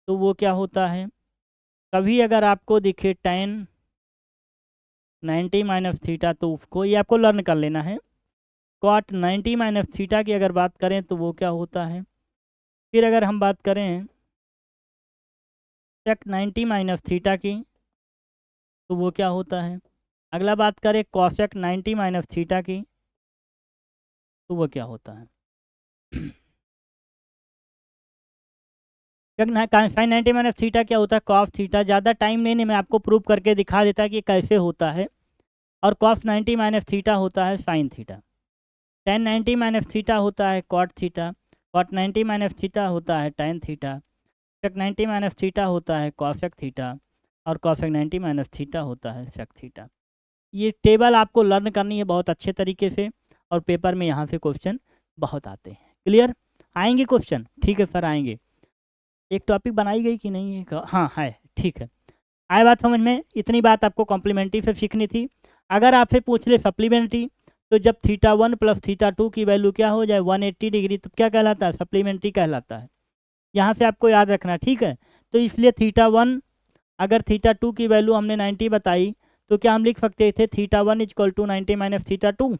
तो वो क्या होता है। कभी अगर आपको दिखे टेन 90 माइनस थीटा तो उसको, ये आपको लर्न कर लेना है। कॉट 90 माइनस थीटा की अगर बात करें तो वो क्या होता है। फिर अगर हम बात करें सेक 90 माइनस थीटा की तो वो क्या होता है। अगला बात करें कॉसेक 90 माइनस थीटा की तो वो क्या होता है। साइन 90 माइनस थीटा क्या होता है? Cos theta. ज़्यादा टाइम नहीं, मैं आपको प्रूव करके दिखा देता कि कैसे होता है। और कॉस 90 माइनस थीटा होता है sine theta. Tan 90 minus theta होता है cot theta. Cot 90 minus theta होता है tan theta. Sec 90 minus theta होता है कॉसेक थीटा। और कॉसेक 90 माइनस थीटा होता है सेक थीटा। ये टेबल आपको लर्न करनी है बहुत अच्छे तरीके से, और पेपर में यहाँ से क्वेश्चन बहुत आते हैं। क्लियर? आएंगे क्वेश्चन? ठीक है सर, आएंगे। एक टॉपिक बनाई गई कि नहीं है? हाँ है, ठीक है। आए बात समझ में? इतनी बात आपको कॉम्प्लीमेंट्री से सीखनी थी। अगर आपसे पूछ ले सप्लीमेंट्री, तो जब थीटा 1 प्लस थीटा 2 की वैल्यू क्या हो जाए? 180 डिग्री, तो क्या कहलाता है? सप्लीमेंट्री कहलाता है। यहाँ से आपको याद रखना, ठीक है। तो इसलिए थीटा 1, अगर थीटा 2 की वैल्यू हमने 90 बताई तो क्या हम लिख सकते थे theta 1 equal to 90 minus theta 2।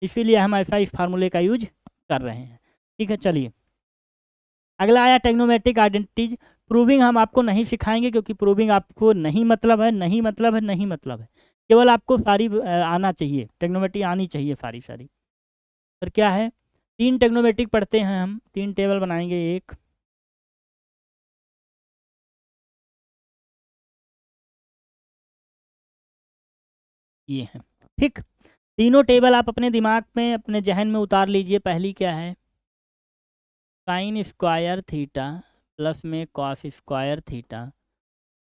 इसीलिए हम ऐसा इस फार्मूले का यूज कर रहे हैं। ठीक है, चलिए अगला आया टेक्नोमेट्रिक आइडेंटिटीज। प्रूविंग हम आपको नहीं सिखाएंगे क्योंकि प्रूविंग आपको नहीं मतलब है, नहीं मतलब है, नहीं मतलब है। केवल आपको सारी आना चाहिए, टेक्नोमेट्री आनी चाहिए सारी सारी। पर क्या है, 3 टेक्नोमेट्रिक पढ़ते हैं हम, 3 टेबल बनाएंगे। एक ये है, ठीक। तीनों टेबल आप अपने दिमाग में, अपने जहन में उतार लीजिए। पहली क्या है? साइन स्क्वायर थीटा प्लस में cos square theta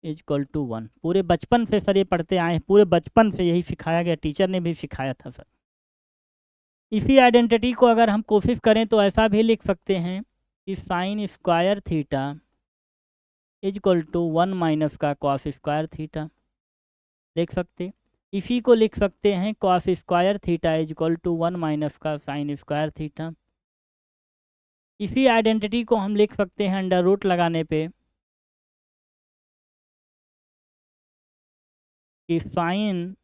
is equal to 1। पूरे बचपन से सर ये पढ़ते आए हैं, पूरे बचपन से यही सिखाया गया, टीचर ने भी सिखाया था सर। इसी आइडेंटिटी को अगर हम कोशिश करें तो ऐसा भी लिख सकते हैं कि sine square theta is equal to 1 minus का कॉस स्क्वायर थीटा। लिख सकते, इसी को लिख सकते हैं cos square theta is equal to 1 minus का साइन स्क्वायर थीटा। इसी आइडेंटिटी को हम लिख सकते हैं अंडर रूट लगाने पे कि sine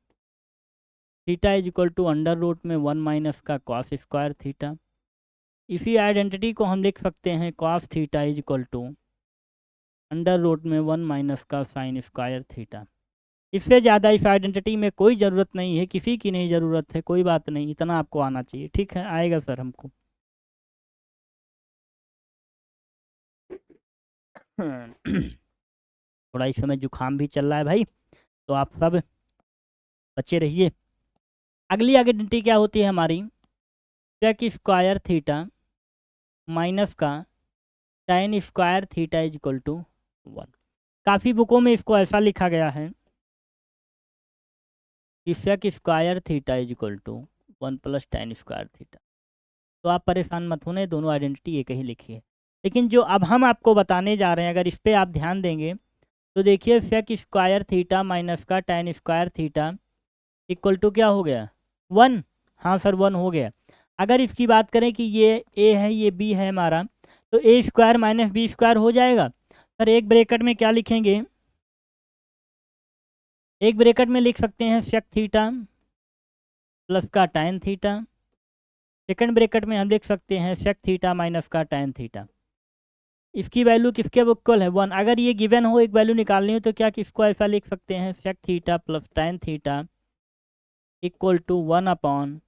theta is equal to under root में 1 माइनस का कॉस स्क्वायर थीटा। इसी आइडेंटिटी को हम लिख सकते हैं cos theta is equal to under root में 1 माइनस का साइन स्क्वायर थीटा। इससे ज़्यादा इस आइडेंटिटी में कोई ज़रूरत नहीं है, किसी की नहीं ज़रूरत है, कोई बात नहीं, इतना आपको आना चाहिए। ठीक है, आएगा सर हमको। थोड़ा इस समय जुकाम भी चल रहा है भाई, तो आप सब बचे रहिए। अगली आइडेंटिटी क्या होती है हमारी? सेक स्क्वायर थीटा माइनस का tan square theta is equal to 1। काफ़ी बुकों में इसको ऐसा लिखा गया है कि sec square theta is equal to 1 + tan square theta. तो आप परेशान मत होने, दोनों आइडेंटिटी एक ही लिखिए। लेकिन जो अब हम आपको बताने जा रहे हैं, अगर इस पर आप ध्यान देंगे तो देखिए सेक स्क्वायर थीटा माइनस का tan square theta equal to क्या हो गया, 1। हाँ सर 1 हो गया। अगर इसकी बात करें कि ये ए है ये बी है हमारा, तो ए स्क्वायर माइनस बी स्क्वायर हो जाएगा। सर एक ब्रैकेट में क्या लिखेंगे, एक ब्रैकेट में लिख सकते हैं सेक थीटा प्लस का tan थीटा, सेकंड ब्रैकेट में हम लिख सकते हैं सेक थीटा माइनस का tan थीटा। इसकी वैल्यू किसके इक्वल है, 1। अगर ये गिवन हो एक वैल्यू निकालनी हो तो क्या किसको ऐसा लिख सकते हैं, sec theta plus tan theta equal to 1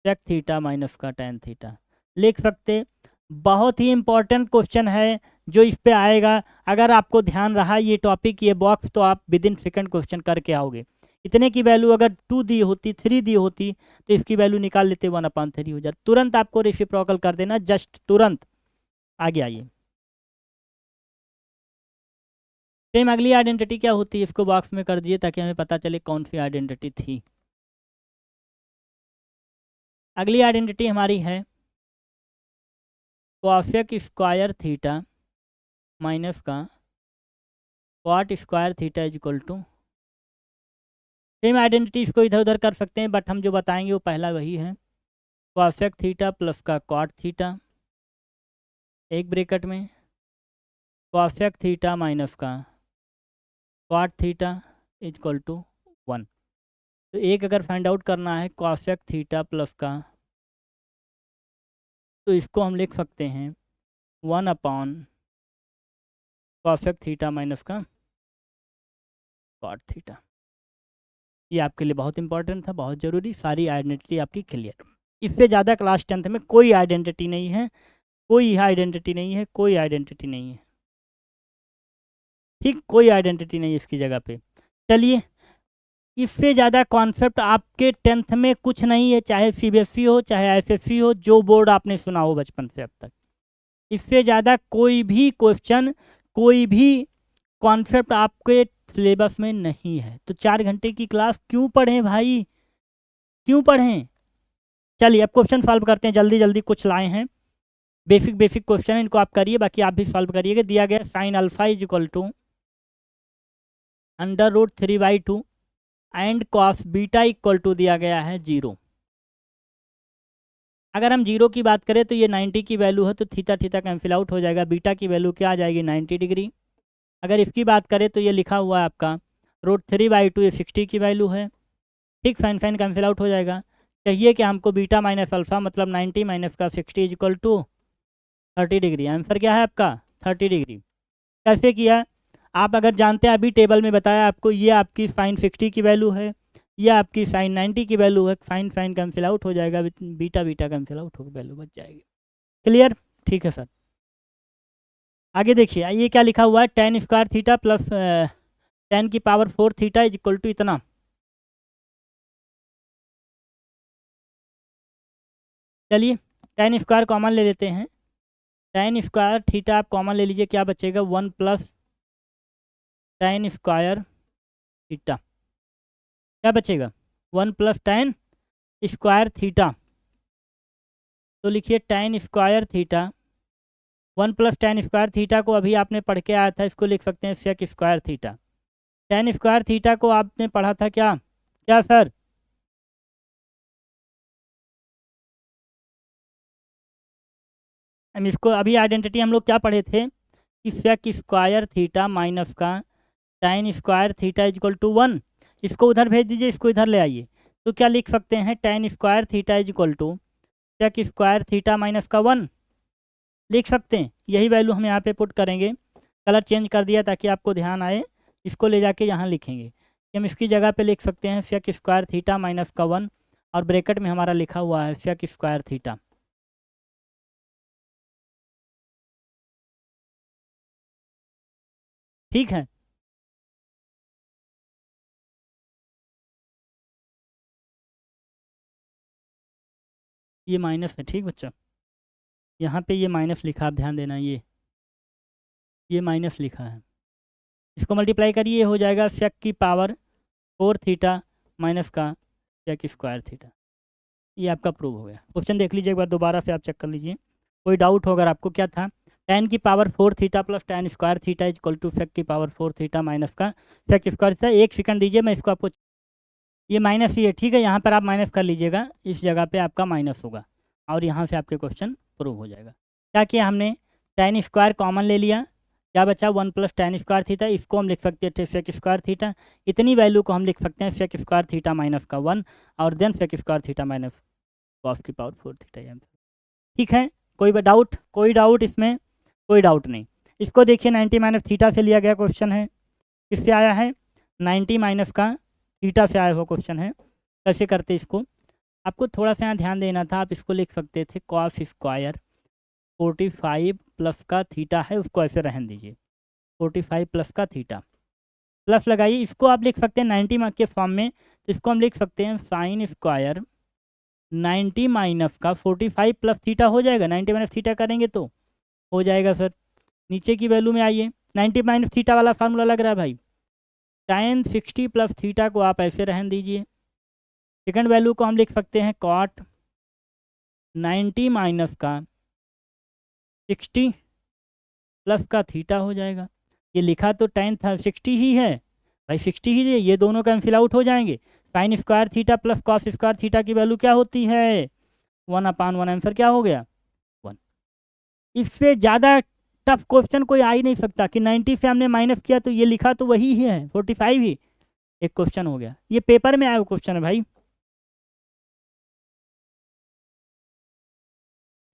sec theta minus का tan थीटा लिख सकते। बहुत ही इंपॉर्टेंट क्वेश्चन है जो इस पे आएगा। अगर आपको ध्यान रहा ये टॉपिक ये बॉक्स, तो आप विद इन सेकेंड क्वेश्चन करके आओगे। इतने की वैल्यू अगर 2 दी होती 3 दी होती तो इसकी वैल्यू निकाल लेते, 1/3 हो जाता। तुरंत आपको रेसिप्रोकल कर देना, जस्ट तुरंत। आगे आइए, सेम अगली आइडेंटिटी क्या होती है इसको बॉक्स में कर दिए ताकि हमें पता चले कौन सी आइडेंटिटी थी। अगली आइडेंटिटी हमारी है कॉसेक स्क्वायर थीटा माइनस का cot square theta is equal to. Same identity इसको इधर उधर कर सकते हैं, बट हम जो बताएंगे वो पहला वही है, कॉसेक थीटा प्लस का कॉट थीटा एक ब्रैकेट में कॉसेक थीटा माइनस का cot theta is equal to 1। तो एक अगर फाइंड आउट करना है कॉसेक थीटा प्लस का, तो इसको हम लिख सकते हैं 1 कॉसेक थीटा माइनस का कॉट थीटा। ये आपके लिए बहुत इंपॉर्टेंट था, बहुत ज़रूरी। सारी आइडेंटिटी आपकी क्लियर। इससे ज़्यादा क्लास 10th में कोई आइडेंटिटी नहीं है, कोई आइडेंटिटी नहीं है, कोई आइडेंटिटी नहीं है। ठीक, कोई आइडेंटिटी नहीं है इसकी जगह पे। चलिए, इससे ज़्यादा कॉन्सेप्ट आपके 10th में कुछ नहीं है, चाहे सीबीएसई हो चाहे एसएससी हो, जो बोर्ड आपने सुना हो बचपन से अब तक। इससे ज़्यादा कोई भी क्वेश्चन, कोई भी कॉन्सेप्ट आपके सिलेबस में नहीं है। तो 4 घंटे की क्लास क्यों पढ़ें भाई, क्यों पढ़ें। चलिए अब क्वेश्चन सॉल्व करते हैं, जल्दी जल्दी कुछ लाए हैं। बेसिक बेसिक क्वेश्चन है, इनको आप करिए, बाकी आप भी सॉल्व करिएगा। दिया गया sine alpha is equal to √3/2 and cos beta equal to दिया गया है 0। अगर हम 0 की बात करें तो ये 90 की वैल्यू है, तो थीटा थीटा कैंसिल आउट हो जाएगा। बीटा की वैल्यू क्या आ जाएगी, 90 डिग्री। अगर इसकी बात करें तो ये लिखा हुआ है आपका √3/2, ये 60 की वैल्यू है। ठीक, फाइन फाइन कैंसिल आउट हो जाएगा। चाहिए कि हमको बीटा माइनस अल्फा मतलब 90 माइनस का 60 is equal to 30 degree. Answer क्या है आपका 30 डिग्री। कैसे किया, आप अगर जानते हैं, अभी टेबल में बताया आपको, ये आपकी साइन 60 की वैल्यू है, ये आपकी साइन 90 की वैल्यू है। फाइन फाइन कैंसिल आउट हो जाएगा, बीटा बीटा कैंसिल आउट होकर वैल्यू बच जाएगी। क्लियर, ठीक है सर। आगे देखिए, ये क्या लिखा हुआ है, tan square theta plus tan की power 4 theta is equal to इतना। चलिए tan स्क्वायर कॉमन ले लेते हैं। tan स्क्वायर थीटा आप कॉमन ले लीजिए, क्या बचेगा, 1 + tan स्क्वायर थीटा। क्या बचेगा, 1 + tan स्क्वायर थीटा। तो लिखिए tan square theta, 1 + tan square theta को अभी आपने पढ़ के आया था, इसको लिख सकते हैं sec square theta. tan square theta को आपने पढ़ा था क्या, क्या सर, हम इसको अभी आइडेंटिटी हम लोग क्या पढ़े थे कि सेक स्क्वायर थीटा माइनस का tan square theta is equal to 1। इसको उधर भेज दीजिए, इसको इधर ले आइए। तो क्या लिख सकते हैं, tan square theta is equal to sec square theta minus का 1 लिख सकते हैं। यही वैल्यू हम यहाँ पे पुट करेंगे। कलर चेंज कर दिया ताकि आपको ध्यान आए, इसको ले जाके यहाँ लिखेंगे। हम इसकी जगह पे लिख सकते हैं सेक स्क्वायर थीटा माइनस का 1, और ब्रैकेट में हमारा लिखा हुआ है सेक स्क्वायर थीटा। ठीक है, ये माइनस है। ठीक बच्चा, यहाँ पे ये माइनस लिखा, आप ध्यान देना, ये माइनस लिखा है। इसको मल्टीप्लाई करिए, ये हो जाएगा सेक की पावर 4 थीटा माइनस का सेक स्क्वायर थीटा। ये आपका प्रूव हो गया। क्वेश्चन देख लीजिए एक बार दोबारा से, आप चेक कर लीजिए, कोई डाउट हो अगर आपको। क्या था, tan की power 4 theta plus tan square theta is equal to sec की पावर 4 थीटा माइनस का सेक स्क्वायर थीटा। एक सेकंड दीजिए, मैं इसको आपको, ये माइनस ही है, ठीक है, यहाँ पर आप माइनस कर लीजिएगा, इस जगह पे आपका माइनस होगा और यहाँ से आपके क्वेश्चन प्रूव हो जाएगा। क्या किया हमने, tan स्क्वायर कॉमन ले लिया, क्या बचा 1 प्लस tan स्क्वायर थीटा, इसको हम लिख सकते थे सेक स्क्वायर थीटा, इतनी वैल्यू को हम लिख सकते हैं सेक स्क्वायर थीटा माइनस का 1 और then sec square theta minus cos की पावर 4 थीटा। ठीक है, कोई डाउट, कोई डाउट इसमें, कोई डाउट नहीं। इसको देखिए 90 माइनस थीटा से लिया गया क्वेश्चन है, किससे आया है, 90 माइनस का थीटा से आया हुआ क्वेश्चन है। कैसे करते इसको, आपको थोड़ा सा यहाँ ध्यान देना था, आप इसको लिख सकते थे कॉस स्क्वायर 45 प्लस का थीटा है, उसको ऐसे रहने दीजिए, 45 प्लस का थीटा, प्लस लगाइए, इसको आप लिख सकते हैं 90 मार्क के फॉर्म में, तो इसको हम लिख सकते हैं साइन स्क्वायर 90 माइनस का 45 प्लस थीटा हो जाएगा, 90 माइनस थीटा करेंगे तो हो जाएगा सर। नीचे की वैल्यू में आइए, 90 माइनस थीटा वाला फार्मूला लग रहा है भाई, tan 60 प्लस थीटा को आप ऐसे रहने दीजिए। सेकंड वैल्यू को हम लिख सकते हैं कॉट 90 माइनस का 60 प्लस का थीटा हो जाएगा। ये लिखा तो tan था 60 ही है भाई, 60 ही है, ये दोनों कैंसिल आउट हो जाएंगे। Sign square theta plus cos square theta की वैल्यू क्या होती है, 1/1, आंसर क्या हो गया 1। इससे ज़्यादा टफ क्वेश्चन कोई आ ही नहीं सकता कि 90 से हमने माइनस किया तो ये लिखा तो वही ही है 45 ही, एक क्वेश्चन हो गया। ये पेपर में आया हुआ क्वेश्चन है भाई।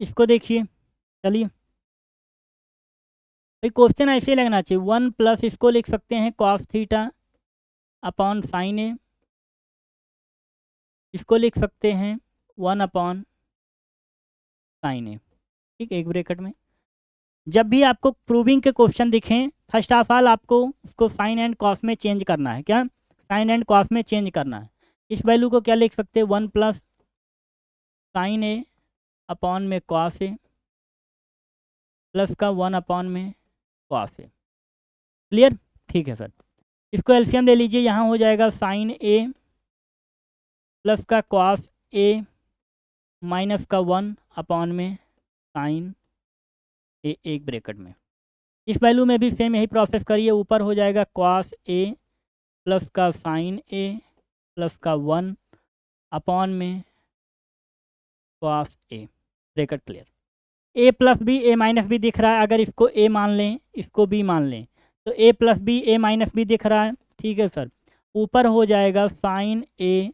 इसको देखिए, चलिए भाई क्वेश्चन ऐसे ही लगना चाहिए, 1 प्लस इसको लिख सकते हैं कॉस थीटा अपॉन साइन ए, इसको लिख सकते हैं 1 अपॉन साइन ए, ठीक है, एक ब्रैकेट में। जब भी आपको प्रूविंग के क्वेश्चन दिखें, फर्स्ट ऑफ ऑल आपको उसको साइन एंड कॉस में चेंज करना है। क्या, साइन एंड कॉस में चेंज करना है। इस वैल्यू को क्या लिख सकते हैं, 1 प्लस साइन ए अपॉन में कॉस ए प्लस का 1 अपॉन में कॉस ए। क्लियर, ठीक है सर। इसको एलसीएम ले लीजिए, यहाँ हो जाएगा साइन ए प्लस का कॉस ए माइनस का 1 अपॉन में साइन ए, एक ब्रैकेट में। इस वैल्यू में भी सेम यही प्रोसेस करिए, ऊपर हो जाएगा कॉस ए प्लस का साइन ए प्लस का 1 अपॉन में cos A, bracket clear. A plus B A minus B दिख रहा है, अगर इसको ए मान लें इसको बी मान लें तो ए प्लस बी ए माइनस बी दिख रहा है, ठीक है सर। ऊपर हो जाएगा sine A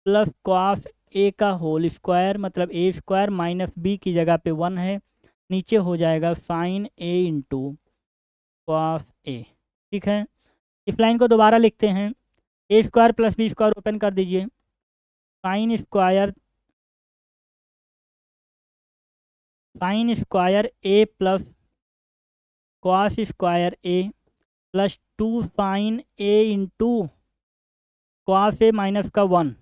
plus cos A का होल स्क्वायर, मतलब ए स्क्वायर माइनस बी की जगह पे 1 है, नीचे हो जाएगा sine A into cos A, ठीक है। इस लाइन को दोबारा लिखते हैं, A square plus B square open कर दीजिए, sine square A plus cos square A plus 2 sine A into cos A minus का 1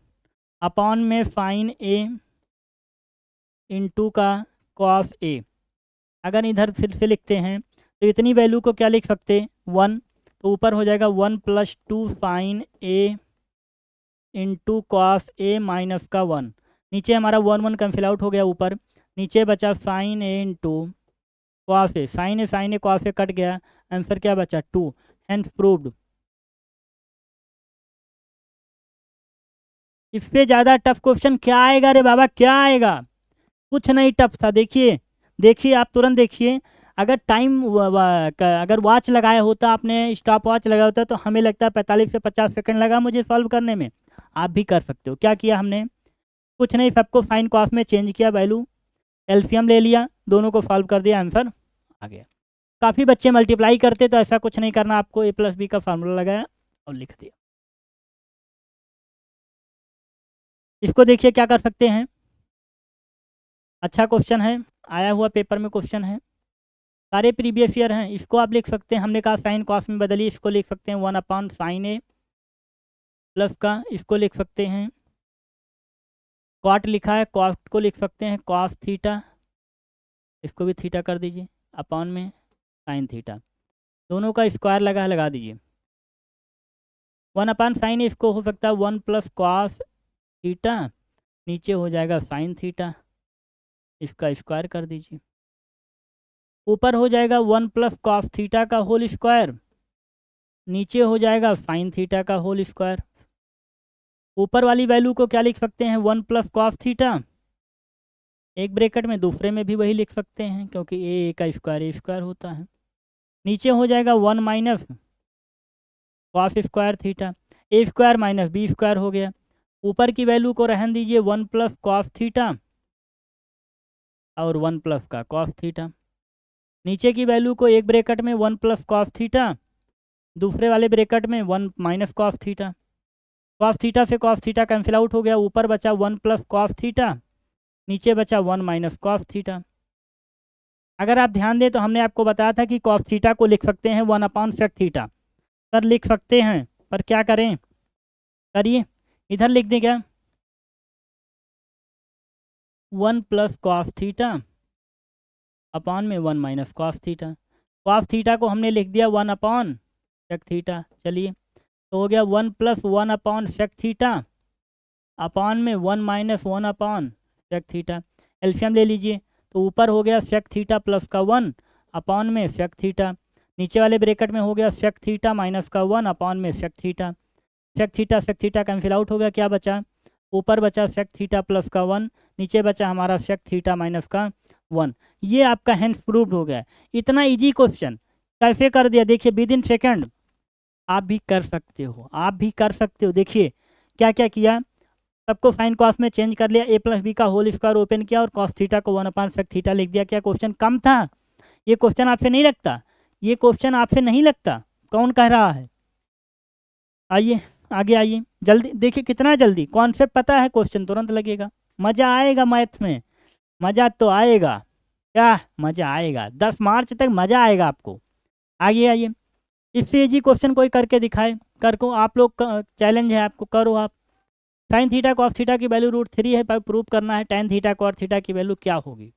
अपॉन में साइन ए इंटू का कॉस ए। अगर इधर फिर से लिखते हैं तो इतनी वैल्यू को क्या लिख सकते हैं 1, तो ऊपर हो जाएगा 1 plus 2 sine A into cos A minus का 1, नीचे हमारा 1 1 कैंसिल आउट हो गया, ऊपर नीचे बचा sign A into cos A, sign A cos A cut गया, आंसर क्या बचा 2, हेंस प्रूव्ड। इससे ज़्यादा टफ क्वेश्चन क्या आएगा रे बाबा, क्या आएगा, कुछ नहीं टफ था। देखिए देखिए आप तुरंत देखिए, अगर टाइम अगर वॉच लगाया होता आपने, स्टॉप वॉच लगाया होता, तो हमें लगता है 45 से 50 सेकंड लगा मुझे सॉल्व करने में, आप भी कर सकते हो। क्या किया हमने, कुछ नहीं, सबको साइन कॉस में चेंज किया, वैल्यू एलसीएम ले लिया, दोनों को सॉल्व कर दिया, आंसर आ गया। काफ़ी बच्चे मल्टीप्लाई करते तो ऐसा कुछ नहीं करना आपको, ए प्लस बी का फार्मूला लगाया और लिख दिया। इसको देखिए क्या कर सकते हैं, अच्छा क्वेश्चन है, आया हुआ पेपर में क्वेश्चन है, सारे प्रीवियस ईयर हैं। इसको आप लिख सकते हैं, हमने कहा साइन कॉस में बदलिए, इसको लिख सकते हैं 1 अपॉन साइन ए प्लस का, इसको लिख सकते हैं कॉट लिखा है, कॉट को लिख सकते हैं कॉस थीटा, इसको भी थीटा कर दीजिए, अपॉन में साइन थीटा। दोनों का स्क्वायर लगा दीजिए। 1/sin इसको हो सकता है 1 + cos थीटा, नीचे हो जाएगा sin थीटा, इसका स्क्वायर कर दीजिए। ऊपर हो जाएगा 1 + cos थीटा का होल स्क्वायर, नीचे हो जाएगा sin थीटा का होल स्क्वायर। ऊपर वाली वैल्यू को क्या लिख सकते हैं, 1 + cos थीटा, एक ब्रैकेट में, दूसरे में भी वही लिख सकते हैं क्योंकि ए का स्क्वायर ए स्क्वायर होता है। नीचे हो जाएगा 1 - cos स्क्वायर थीटा, ए स्क्वायर माइनस बी स्क्वायर हो गया। ऊपर की वैल्यू को रहने दीजिए 1 + cos थीटा और 1 + का cos थीटा। नीचे की वैल्यू को एक ब्रैकेट में 1 + cos थीटा, दूसरे वाले ब्रैकेट में 1 - cos थीटा। cos थीटा से cos थीटा कैंसिल आउट हो गया, ऊपर बचा 1 + cos थीटा, नीचे बचा 1 - cos थीटा। अगर आप ध्यान दें तो हमने आपको बताया था कि cos थीटा को लिख सकते हैं 1/sec थीटा। सर लिख सकते हैं, पर क्या करें, करिए, इधर लिख दें क्या, 1 + cos थीटा अपॉन में 1 - cos थीटा। cos थीटा को हमने लिख दिया 1/sec थीटा। चलिए, तो हो गया 1 + 1/sec थीटा अपॉन में 1 - 1/sec थीटा। एलसीएम ले लीजिए, तो ऊपर हो गया sec थीटा प्लस का 1 अपॉन में sec थीटा, नीचे वाले ब्रैकेट में हो गया sec थीटा माइनस का 1 अपॉन में sec theta. sec theta cancel out हो गया, क्या बचा, ऊपर बचा sec थीटा प्लस का 1, नीचे बचा हमारा sec थीटा माइनस का 1। ये आपका हैंस प्रूव्ड हो गया। इतना इजी क्वेश्चन कैसे कर दिया, देखिए विद इन सेकेंड। आप भी कर सकते हो, आप भी कर सकते हो। देखिए क्या क्या किया, सबको साइन कॉस में चेंज कर लिया, a + b का होल स्क्वायर ओपन किया और cos थीटा को 1/sec थीटा लिख दिया। क्या क्वेश्चन कम था? ये क्वेश्चन आपसे नहीं लगता, ये क्वेश्चन आपसे नहीं लगता, कौन कह रहा है? आइए आगे आइए, जल्दी देखिए, कितना जल्दी कॉन्सेप्ट पता है, क्वेश्चन तुरंत लगेगा। मज़ा आएगा मैथ्स में, मज़ा तो आएगा, क्या मज़ा आएगा, 10 मार्च तक मज़ा आएगा आपको। आगे आइए, इससे इजी क्वेश्चन कोई करके दिखाए, कर को आप लोग चैलेंज है आपको, करो आप। sin थीटा cos थीटा की वैल्यू √3 है, पर प्रूव करना है tan थीटा cos थीटा की वैल्यू क्या होगी।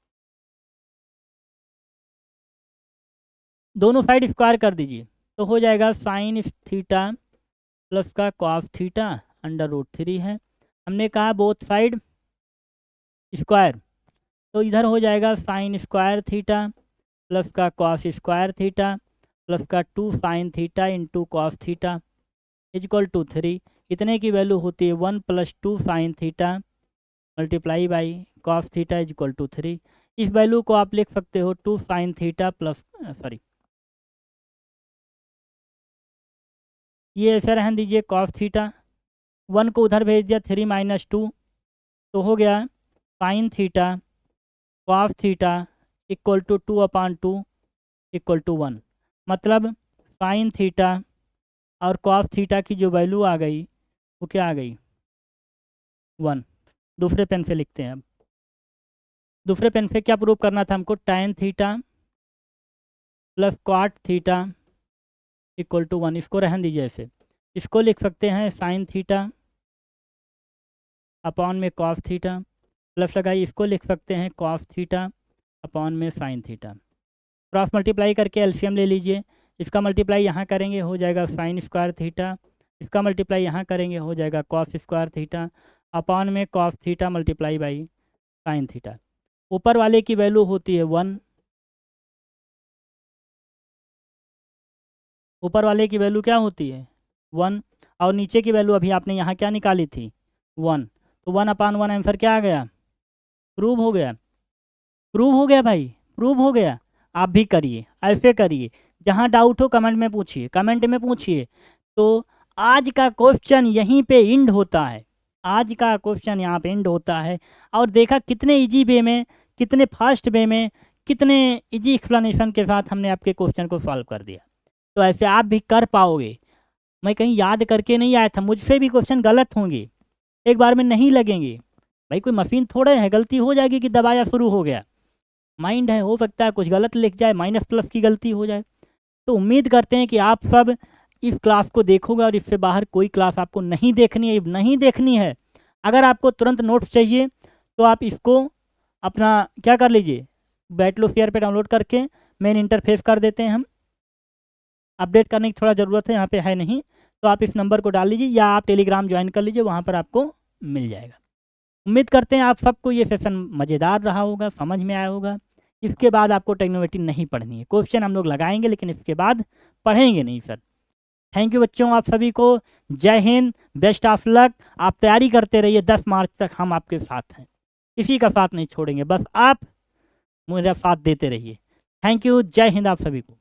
दोनों साइड स्क्वायर कर दीजिए, तो हो जाएगा sin थीटा प्लस का cos थीटा √3 है। हमने कहा बोथ साइड स्क्वायर, तो इधर हो जाएगा sin स्क्वायर थीटा प्लस का cos स्क्वायर थीटा प्लस का 2 sin theta into cos theta is equal to 3। इतने की वैल्यू होती है 1 + 2 sin theta multiply by cos theta is equal to 3। इस वैल्यू को आप लिख सकते हो 2 sin थीटा प्लस ये ऐसे रहने दीजिए cos थीटा, 1 को उधर भेज दिया, 3 - 2, तो हो गया sin theta cos theta equal to 2/2 equal to 1। मतलब sin थीटा और cos थीटा की जो वैल्यू आ गई वो क्या आ गई, 1। दूसरे पेन से लिखते हैं अब, दूसरे पेन से क्या प्रूव करना था हमको, tan theta plus cot theta equal to 1। इसको रहने दीजिए ऐसे, इसको लिख सकते हैं sin थीटा अपॉन में cos थीटा, प्लस लगाई, इसको लिख सकते हैं cos थीटा अपॉन में sin थीटा। क्रॉस मल्टीप्लाई करके एलसीएम ले लीजिए, इसका मल्टीप्लाई यहाँ करेंगे हो जाएगा sin स्क्वायर थीटा, इसका मल्टीप्लाई यहाँ करेंगे हो जाएगा cos स्क्वायर थीटा अपॉन में cos theta multiply by sin theta. ऊपर वाले की वैल्यू होती है 1, ऊपर वाले की वैल्यू क्या होती है 1, और नीचे की वैल्यू अभी आपने यहाँ क्या निकाली थी 1, तो 1/1 आंसर क्या आ गया, प्रूव हो गया, प्रूव हो गया भाई, प्रूव हो गया। आप भी करिए, ऐसे करिए, जहाँ डाउट हो कमेंट में पूछिए, कमेंट में पूछिए। तो आज का क्वेश्चन यहीं पे एंड होता है, आज का क्वेश्चन यहाँ पे एंड होता है। और देखा कितने इजी वे में, कितने फास्ट वे में, कितने इजी एक्सप्लेनेशन के साथ हमने आपके क्वेश्चन को सॉल्व कर दिया। तो ऐसे आप भी कर पाओगे। मैं कहीं याद करके नहीं आया था, मुझसे भी क्वेश्चन गलत होंगे, एक बार में नहीं लगेंगे भाई, कोई मशीन थोड़े है, गलती हो जाएगी कि दबाया शुरू हो गया, माइंड है, हो सकता है कुछ गलत लिख जाए, माइनस प्लस की गलती हो जाए। तो उम्मीद करते हैं कि आप सब इस क्लास को देखोगे और इससे बाहर कोई क्लास आपको नहीं देखनी है, नहीं देखनी है। अगर आपको तुरंत नोट्स चाहिए तो आप इसको अपना क्या कर लीजिए, बैटलो फेयर पे डाउनलोड करके मेन इंटरफेस कर देते हैं हम, अपडेट करने की थोड़ा ज़रूरत है, यहाँ पे है नहीं, तो आप इस नंबर को डाल लीजिए या आप टेलीग्राम ज्वाइन कर लीजिए, वहाँ पर आपको मिल जाएगा। उम्मीद करते हैं आप सबको ये सेशन मज़ेदार रहा होगा, समझ में आया होगा। इसके बाद आपको टेक्नोमेट्री नहीं पढ़नी है, क्वेश्चन हम लोग लगाएंगे लेकिन इसके बाद पढ़ेंगे नहीं सर। थैंक यू बच्चों, आप सभी को जय हिंद, बेस्ट ऑफ लक। आप तैयारी करते रहिए, 10 मार्च तक हम आपके साथ हैं, किसी का साथ नहीं छोड़ेंगे, बस आप मेरा साथ देते रहिए। थैंक यू, जय हिंद आप सभी को।